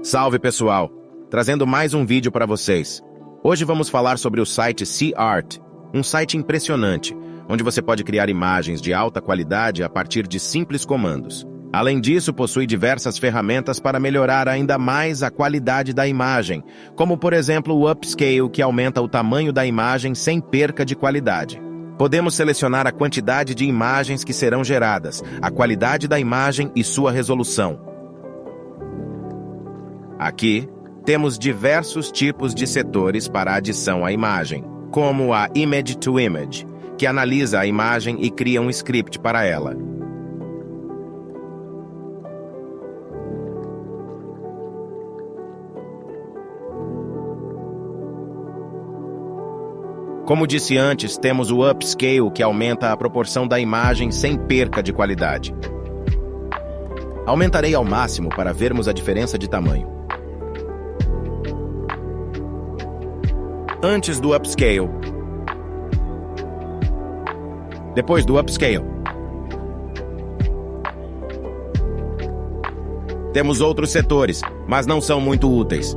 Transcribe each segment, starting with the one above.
Salve pessoal, trazendo mais um vídeo para vocês. Hoje vamos falar sobre o site SeaArt, um site impressionante, onde você pode criar imagens de alta qualidade a partir de simples comandos. Além disso, possui diversas ferramentas para melhorar ainda mais a qualidade da imagem, como por exemplo o Upscale, que aumenta o tamanho da imagem sem perca de qualidade. Podemos selecionar a quantidade de imagens que serão geradas, a qualidade da imagem e sua resolução. Aqui, temos diversos tipos de setores para adição à imagem, como a Image to Image, que analisa a imagem e cria um script para ela. Como disse antes, temos o Upscale, que aumenta a proporção da imagem sem perca de qualidade. Aumentarei ao máximo para vermos a diferença de tamanho. Antes do Upscale. Depois do Upscale. Temos outros setores, mas não são muito úteis.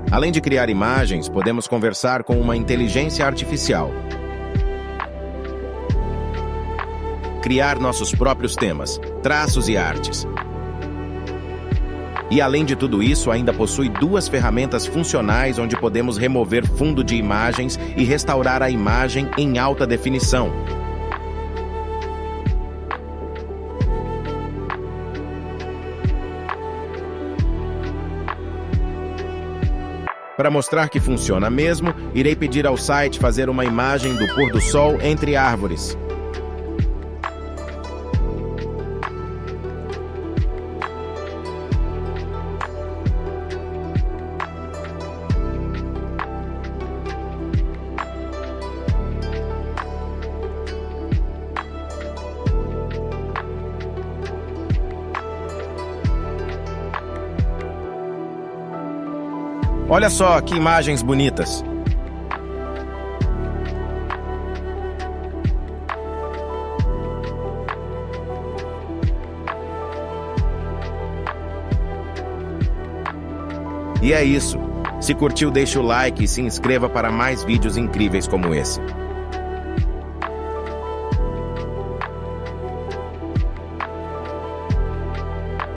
Além de criar imagens, podemos conversar com uma inteligência artificial. Criar nossos próprios temas, traços e artes. E além de tudo isso, ainda possui duas ferramentas funcionais onde podemos remover fundo de imagens e restaurar a imagem em alta definição. Para mostrar que funciona mesmo, irei pedir ao site fazer uma imagem do pôr do sol entre árvores. Olha só que imagens bonitas! E é isso. Se curtiu, deixe o like e se inscreva para mais vídeos incríveis como esse.